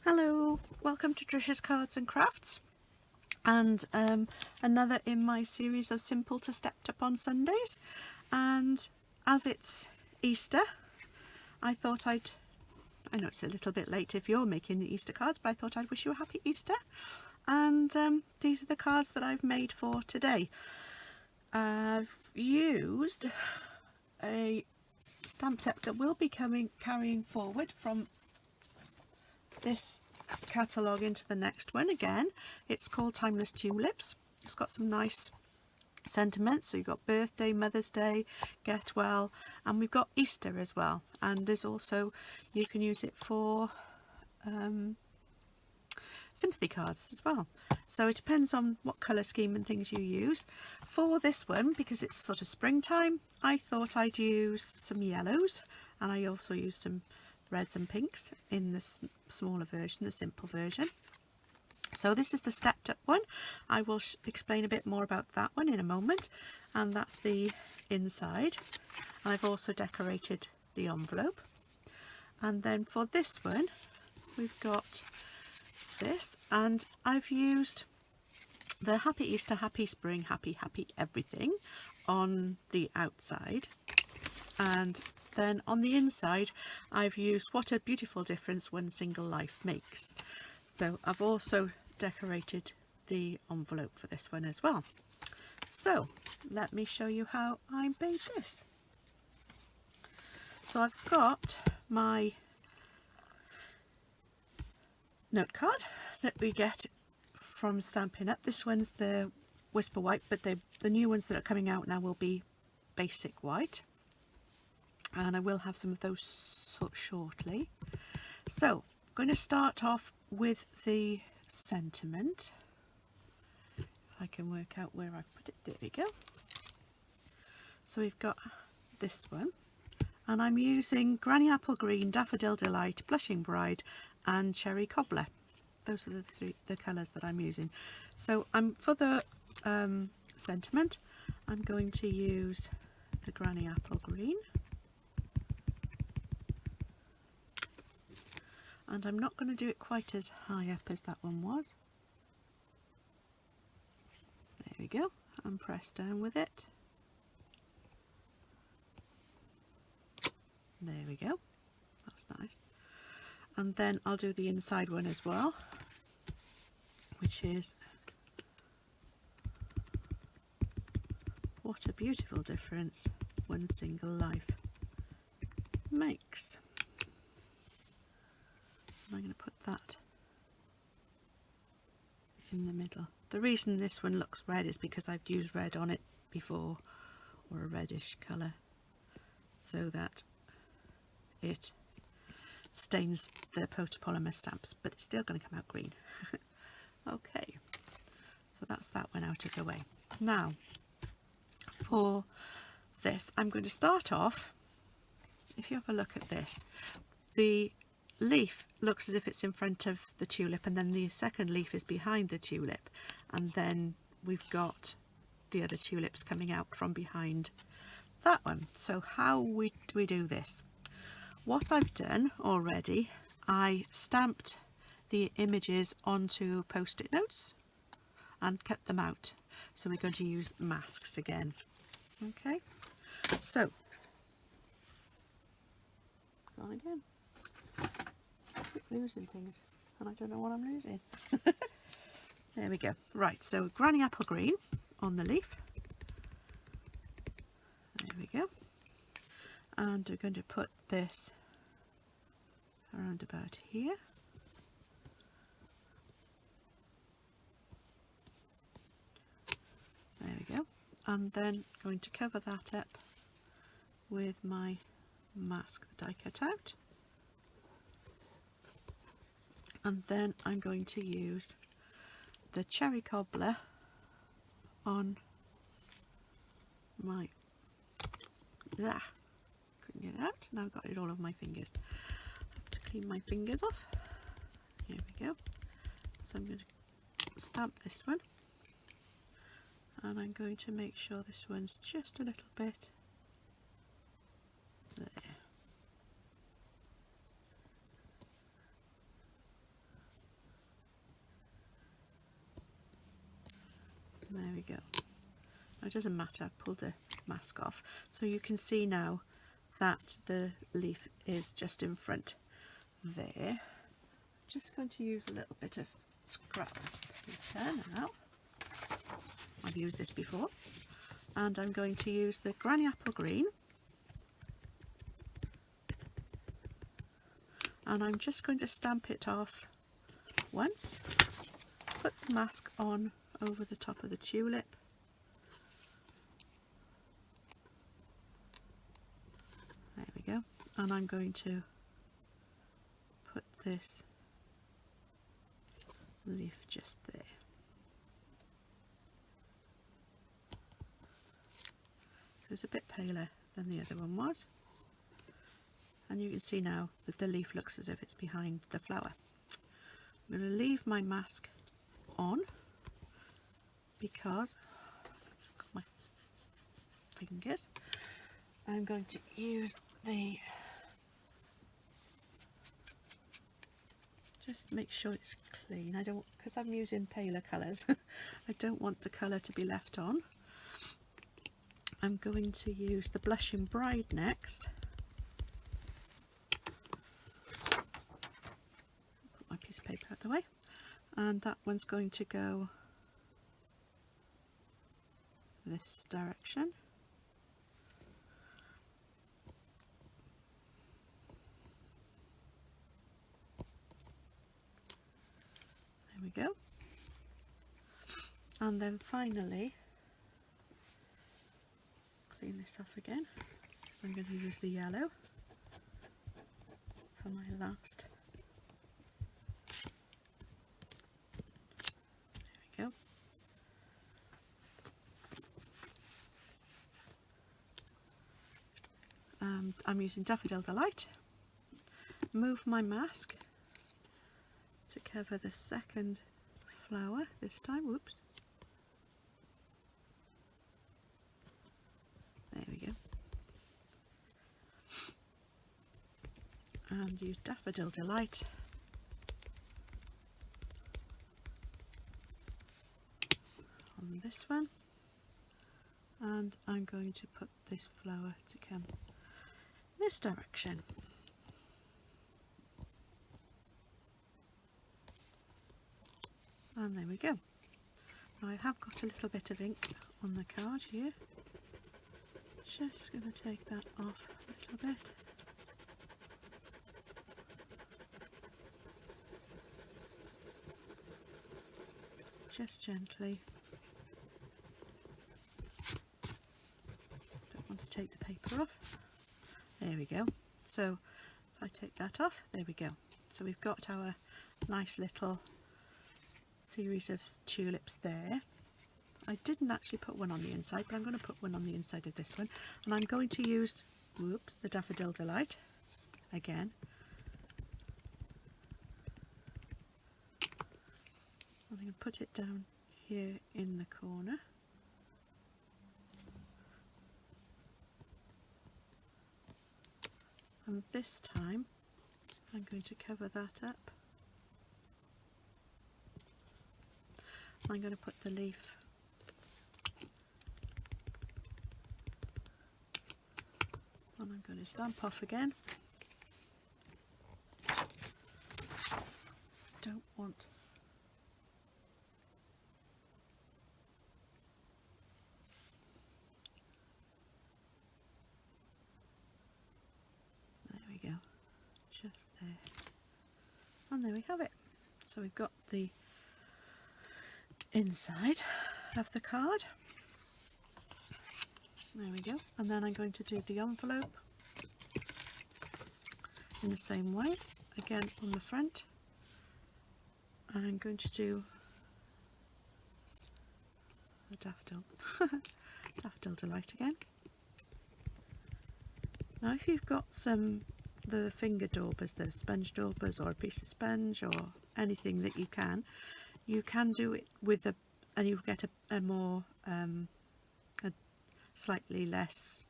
Hello, welcome to Tricia's Cards and Crafts, and another in my series of Simple to Stepped Up on Sundays. And as it's Easter, I thought I know it's a little bit late if you're making the Easter cards, but I thought I'd wish you a happy Easter. And these are the cards that I've made for today. I've used a stamp set that will be carrying forward from this catalogue into the next one. Again, it's called Timeless Tulips. It's got some nice sentiments, so you've got birthday, Mother's Day, get well, and we've got Easter as well. And there's also, you can use it for sympathy cards as well. So it depends on what colour scheme and things you use. For this one, because it's sort of springtime, I thought I'd use some yellows, and I also used some reds and pinks in the smaller version, the simple version. So this is the stepped up one. I will explain a bit more about that one in a moment, and that's the inside. I've also decorated the envelope. And then for this one we've got this, and I've used the Happy Easter, Happy Spring, Happy Everything on the outside, and then on the inside I've used What a Beautiful Difference One Single Life Makes. So I've also decorated the envelope for this one as well. So let me show you how I made this. So I've got my note card that we get from Stampin' Up. This one's the Whisper White, but the new ones that are coming out now will be basic white, and I will have some of those shortly. So I'm going to start off with the sentiment. If I can work out where I put it, there we go. So we've got this one, and I'm using Granny Apple Green, Daffodil Delight, Blushing Bride and Cherry Cobbler. Those are the colours that I'm using. So for the sentiment, I'm going to use the Granny Apple Green. And I'm not going to do it quite as high up as that one was. There we go, and press down with it. There we go, that's nice. And then I'll do the inside one as well, which is What a Beautiful Difference One Single Life Makes. I'm going to put that in the middle. The reason this one looks red is because I've used red on it before, or a reddish colour, so that it stains the photopolymer stamps, but it's still going to come out green. Okay, so that's that one out of the way. Now for this, I'm going to start off, if you have a look at this, the leaf looks as if it's in front of the tulip, and then the second leaf is behind the tulip, and then we've got the other tulips coming out from behind that one. So how do we do this? What I've done already, I stamped the images onto post-it notes and cut them out. So we're going to use masks again. Okay, so go again. Keep losing things, and I don't know what I'm losing. There we go. Right, so Granny Apple Green on the leaf. There we go. And we're going to put this around about here. There we go. And then going to cover that up with my mask that I cut out. And then I'm going to use the Cherry Cobbler on my, couldn't get it out, now I've got it all over my fingers. I have to clean my fingers off. Here we go. So I'm going to stamp this one, and I'm going to make sure this one's just a little bit there. go. Now, it doesn't matter, I've pulled the mask off, so you can see now that the leaf is just in front there. I'm just going to use a little bit of scrap paper now. I've used this before, and I'm going to use the Granny Apple Green, and I'm just going to stamp it off once, put the mask on over the top of the tulip, there we go, and I'm going to put this leaf just there. So it's a bit paler than the other one was, and you can see now that the leaf looks as if it's behind the flower. I'm going to leave my mask on because I've got my fingers. I'm going to use the, just make sure it's clean. I don't, because I'm using paler colours, I don't want the colour to be left on. I'm going to use the Blushing Bride next. Put my piece of paper out of the way, and that one's going to go this direction. There we go. And then finally, clean this off again. I'm going to use the yellow for my last. There we go. And I'm using Daffodil Delight. Move my mask to cover the second flower this time. Whoops. There we go. And use Daffodil Delight on this one, and I'm going to put this flower to come this direction. And there we go. Now I have got a little bit of ink on the card here. Just going to take that off a little bit. Just gently. Don't want to take the paper off. There we go. So if I take that off, there we go. So we've got our nice little series of tulips there. I didn't actually put one on the inside, but I'm going to put one on the inside of this one, and I'm going to use, whoops, the Daffodil Delight again. I'm going to put it down here in the corner. And this time I'm going to cover that up. I'm going to put the leaf and I'm going to stamp off again. Don't want there we go, just there, and there we have it. So we've got the inside of the card. There we go. And then I'm going to do the envelope in the same way, again on the front. I'm going to do the Daffodil Delight again. Now if you've got the finger daubers, the sponge daubers, or a piece of sponge or anything that you can do it with and you get a more a slightly less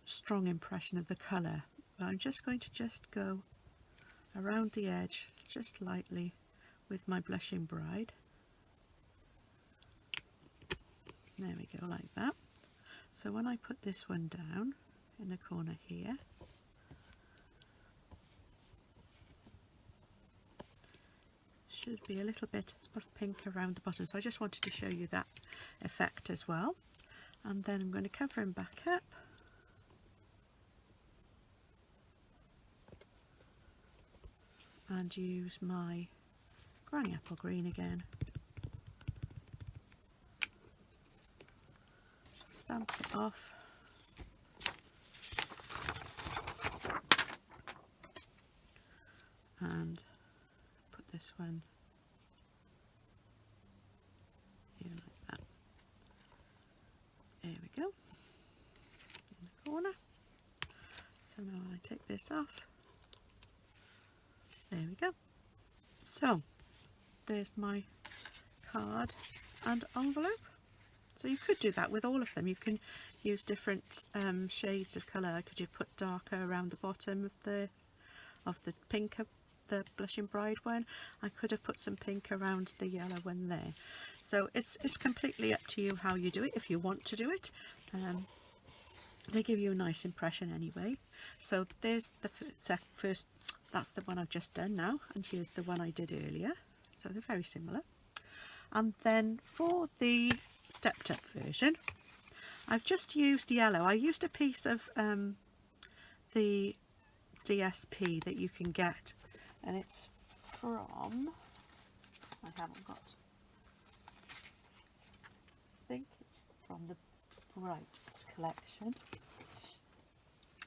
strong impression of the colour. But I'm just going to go around the edge just lightly with my Blushing Bride. There we go, like that. So when I put this one down in the corner here, should be a little bit of pink around the bottom. So I just wanted to show you that effect as well. And then I'm going to cover him back up. And use my Granny Apple Green again. Stamp it off. And put this one here like that. There we go. In the corner. So now I take this off. There we go. So there's my card and envelope. So you could do that with all of them. You can use different shades of colour. Could you put darker around the bottom of the pink, the Blushing Bride one? I could have put some pink around the yellow one there. So it's completely up to you how you do it, if you want to do it. They give you a nice impression anyway. So there's the first, that's the one I've just done now, and here's the one I did earlier. So they're very similar. And then for the stepped up version, I've just used yellow. I used a piece of the DSP that you can get, and it's from, I haven't got, I think it's from the Brights collection.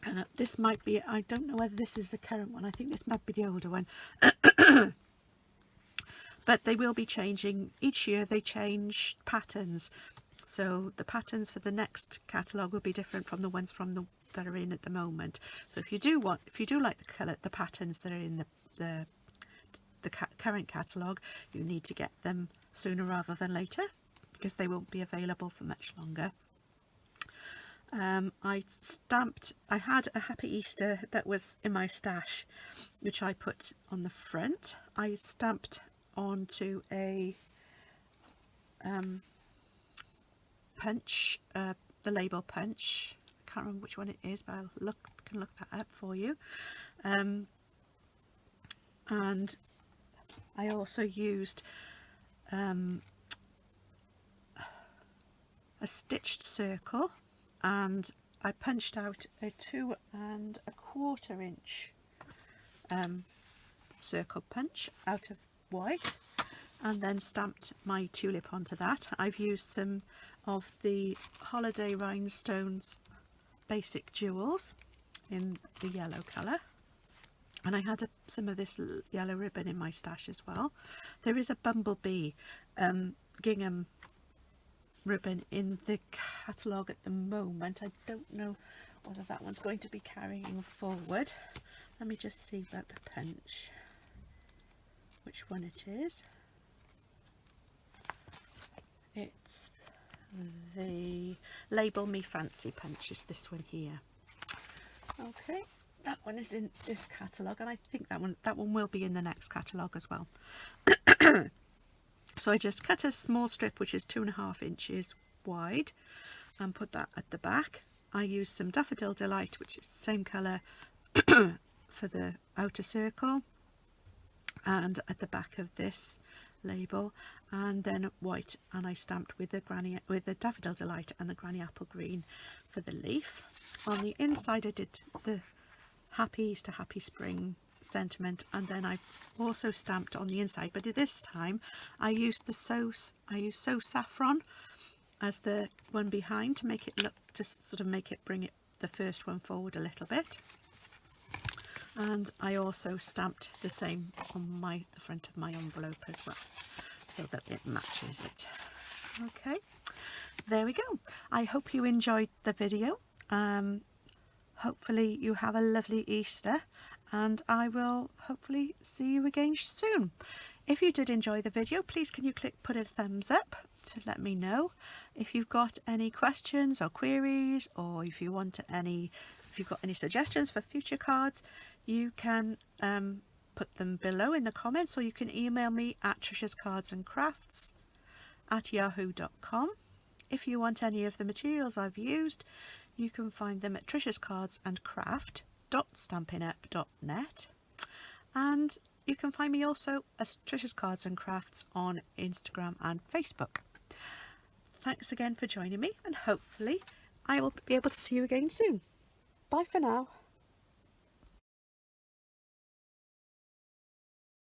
And this might be, I don't know whether this is the current one, I think this might be the older one. But they will be changing each year. They change patterns, so the patterns for the next catalogue will be different from the ones that are in at the moment. So if you do like the patterns that are in the current catalogue, you need to get them sooner rather than later, because they won't be available for much longer. I had a Happy Easter that was in my stash, which I put on the front. I stamped onto a punch, the label punch. I can't remember which one it is, but I can look that up for you. And I also used a stitched circle, and I punched out a 2 1/4 inch circle punch out of white, and then stamped my tulip onto that. I've used some of the Holiday Rhinestones Basic Jewels in the yellow colour, and I had some of this yellow ribbon in my stash as well. There is a bumblebee gingham ribbon in the catalogue at the moment. I don't know whether that one's going to be carrying forward. Let me just see about the punch, which one it is. It's the Label Me Fancy punch, is this one here. Okay, that one is in this catalogue, and I think that one will be in the next catalogue as well. So I just cut a small strip which is 2 1/2 inches wide and put that at the back. I used some Daffodil Delight, which is the same colour for the outer circle, and at the back of this label, and then white, and I stamped with the Daffodil Delight and the Granny Apple Green for the leaf. On the inside I did the Happy Easter, Happy Spring sentiment, and then I also stamped on the inside, but this time I used So Saffron as the one behind to make it look, to sort of bring it the first one forward a little bit. And I also stamped the same on the front of my envelope as well, so that it matches it. Okay, there we go. I hope you enjoyed the video. Hopefully you have a lovely Easter, and I will hopefully see you again soon. If you did enjoy the video, please can you put a thumbs up to let me know. If you've got any questions or queries, or if you've got any suggestions for future cards, you can put them below in the comments, or you can email me at triciascardsandcrafts@yahoo.com. If you want any of the materials I've used, you can find them at triciascardsandcraft.stampinup.net, and you can find me also as Tricia's Cards and Crafts on Instagram and Facebook. Thanks again for joining me, and hopefully I will be able to see you again soon. Bye for now.